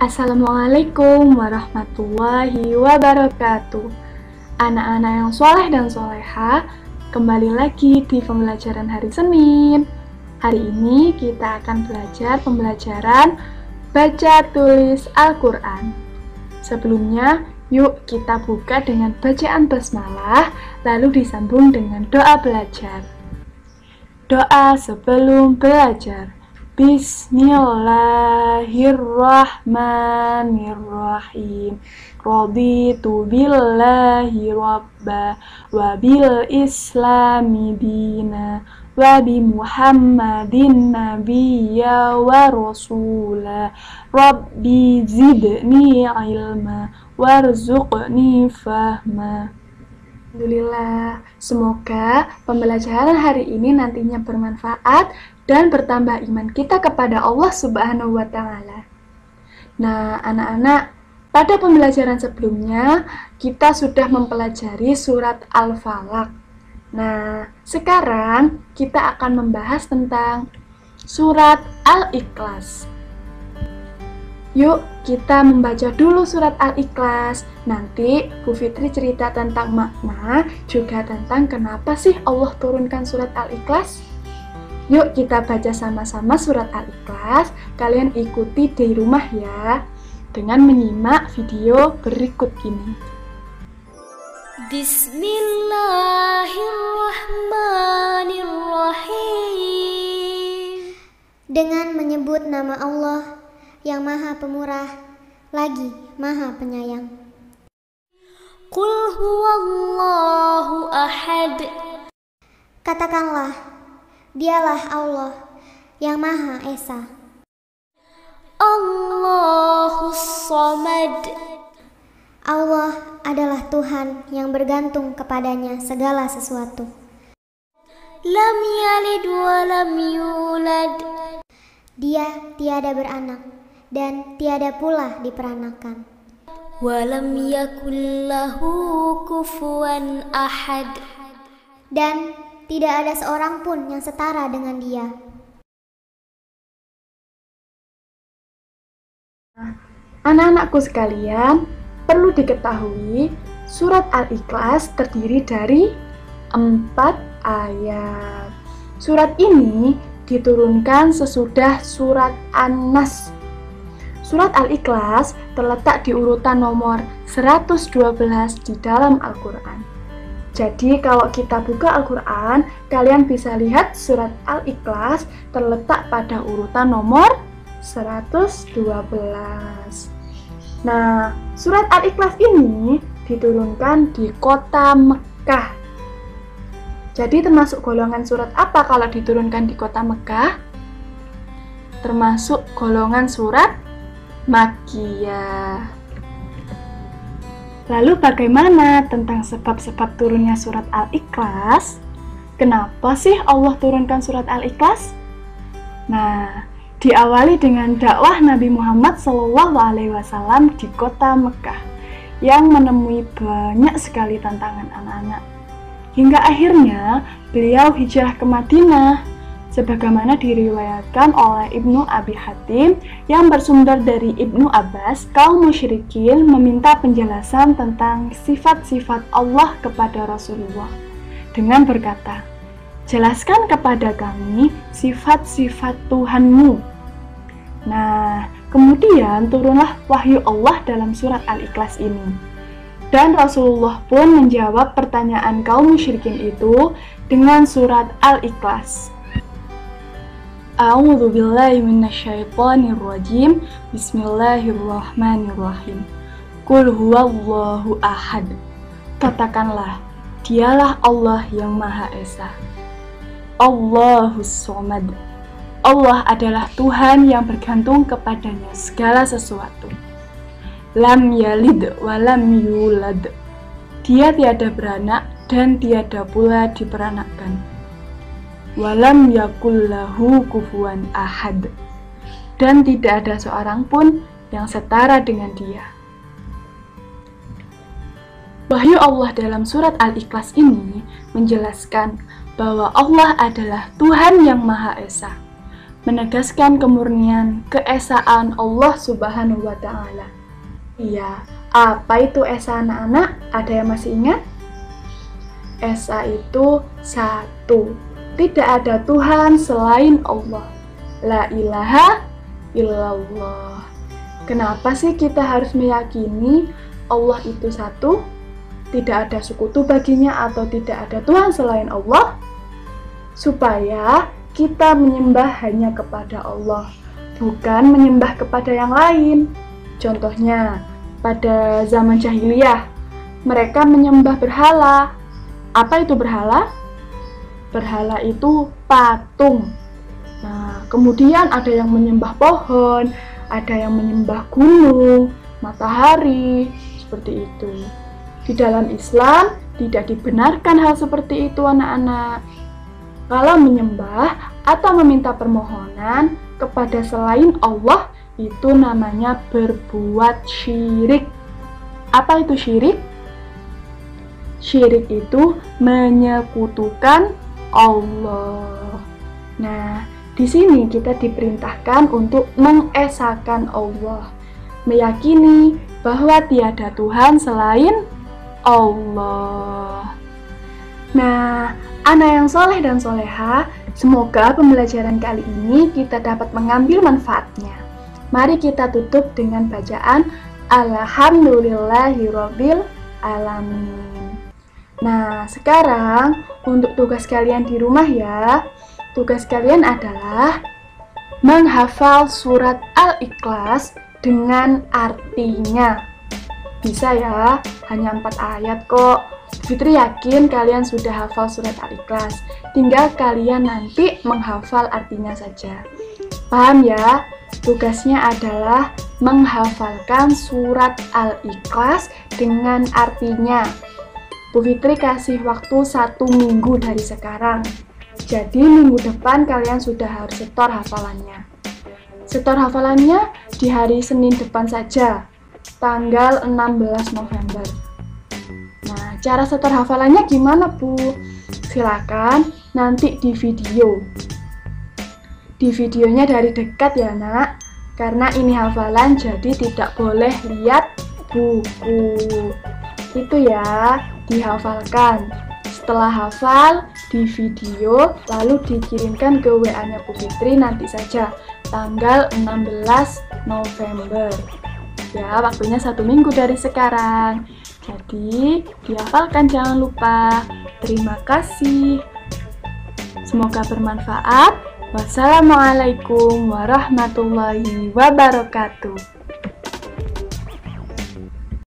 Assalamualaikum warahmatullahi wabarakatuh. Anak-anak yang soleh dan soleha, kembali lagi di pembelajaran hari Senin. Hari ini kita akan belajar pembelajaran baca tulis Al-Quran. Sebelumnya, yuk kita buka dengan bacaan basmalah, lalu disambung dengan doa belajar. Doa sebelum belajar. Bismillahirrahmanirrahim. Raditu billahi rabba wa bil islami dina wa bi Muhammadin nabiyya wa rasula. Rabbi zidni ilma warzuqni fahma. Alhamdulillah, semoga pembelajaran hari ini nantinya bermanfaat dan bertambah iman kita kepada Allah Subhanahu wa Ta'ala. Nah, anak-anak, pada pembelajaran sebelumnya kita sudah mempelajari surat Al-Falaq. Nah, sekarang kita akan membahas tentang surat Al-Ikhlas. Yuk, kita membaca dulu surat Al-Ikhlas. Nanti Bu Fitri cerita tentang makna, juga tentang kenapa sih Allah turunkan surat Al-Ikhlas. Yuk kita baca sama-sama surat Al-Ikhlas. Kalian ikuti di rumah ya, dengan menyimak video berikut ini. Bismillahirrahmanirrahim. Dengan menyebut nama Allah yang Maha Pemurah lagi Maha Penyayang. Qul huwallahu ahad. Katakanlah, dialah Allah yang Maha Esa. Allahus Samad. Allah adalah Tuhan yang bergantung kepadanya segala sesuatu. Lam yalid wa lam yulad. Dia tiada beranak dan tiada pula diperanakan. Walam yakul lahu kufuwan ahad. Dan tidak ada seorang pun yang setara dengan dia. Anak-anakku sekalian, perlu diketahui surat Al-Ikhlas terdiri dari 4 ayat. Surat ini diturunkan sesudah surat An-Nas. Surat Al-Ikhlas terletak di urutan nomor 112 di dalam Al-Quran. Jadi kalau kita buka Al-Quran, kalian bisa lihat surat Al-Ikhlas terletak pada urutan nomor 112. Nah, surat Al-Ikhlas ini diturunkan di kota Mekah. Jadi termasuk golongan surat apa kalau diturunkan di kota Mekah? Termasuk golongan surat Makkiyah. Lalu bagaimana tentang sebab-sebab turunnya surat Al-Ikhlas? Kenapa sih Allah turunkan surat Al-Ikhlas? Nah, diawali dengan dakwah Nabi Muhammad SAW di kota Mekah yang menemui banyak sekali tantangan anak-anak. Hingga akhirnya beliau hijrah ke Madinah, sebagaimana diriwayatkan oleh Ibnu Abi Hatim yang bersumber dari Ibnu Abbas. Kaum musyrikin meminta penjelasan tentang sifat-sifat Allah kepada Rasulullah dengan berkata, "Jelaskan kepada kami sifat-sifat Tuhanmu." Nah, kemudian turunlah wahyu Allah dalam surat Al-Ikhlas ini. Dan Rasulullah pun menjawab pertanyaan kaum musyrikin itu dengan surat Al-Ikhlas. A'udzu billahi minasyaitonir rajim. Bismillahirrahmanirrahim. Qul huwallahu ahad. Katakanlah, dialah Allah yang Maha Esa. Allahus Samad. Allah adalah Tuhan yang bergantung kepadanya segala sesuatu. Lam yalid wa lam yulad. Dia tiada beranak dan tiada pula diperanakkan. Walam yakul lahu kufuwan ahad. Dan tidak ada seorang pun yang setara dengan dia. Wahyu Allah dalam surat Al-Ikhlas ini menjelaskan bahwa Allah adalah Tuhan yang Maha Esa. menegaskan kemurnian keesaan Allah Subhanahu wa Ta'ala. Iya, apa itu Esa anak-anak? Ada yang masih ingat? Esa itu satu, tidak ada Tuhan selain Allah. La ilaha illallah. Kenapa sih kita harus meyakini Allah itu satu? Tidak ada sekutu baginya atau tidak ada Tuhan selain Allah? Supaya kita menyembah hanya kepada Allah, bukan menyembah kepada yang lain. Contohnya, pada zaman jahiliyah, mereka menyembah berhala. Apa itu berhala? Berhala itu patung. Nah, kemudian ada yang menyembah pohon, ada yang menyembah gunung, matahari, seperti itu. Di dalam Islam tidak dibenarkan hal seperti itu, anak-anak. Kalau menyembah atau meminta permohonan kepada selain Allah, itu namanya berbuat syirik. Apa itu syirik? Syirik itu menyekutukan Allah. Nah, di sini kita diperintahkan untuk mengesahkan Allah, meyakini bahwa tiada Tuhan selain Allah. Nah, anak yang soleh dan soleha, semoga pembelajaran kali ini kita dapat mengambil manfaatnya. Mari kita tutup dengan bacaan Alhamdulillahirabbil alamin. Nah, sekarang untuk tugas kalian di rumah ya. Tugas kalian adalah menghafal surat Al-Ikhlas dengan artinya. Bisa ya, hanya 4 ayat kok. Fitri yakin kalian sudah hafal surat Al-Ikhlas. Tinggal kalian nanti menghafal artinya saja. Paham ya? Tugasnya adalah menghafalkan surat Al-Ikhlas dengan artinya. Bu Fitri kasih waktu 1 minggu dari sekarang. Jadi minggu depan kalian sudah harus setor hafalannya. Setor hafalannya di hari Senin depan saja, tanggal 16 November. Nah, cara setor hafalannya gimana, Bu? Silakan nanti di video. Di videonya dari dekat ya, Nak. Karena ini hafalan, jadi tidak boleh lihat buku. Itu ya, dihafalkan. Setelah hafal, di video, lalu dikirimkan ke WA-nya Bu Fitri nanti saja, tanggal 16 November. Ya, waktunya 1 minggu dari sekarang. Jadi, dihafalkan jangan lupa. Terima kasih. Semoga bermanfaat. Wassalamualaikum warahmatullahi wabarakatuh.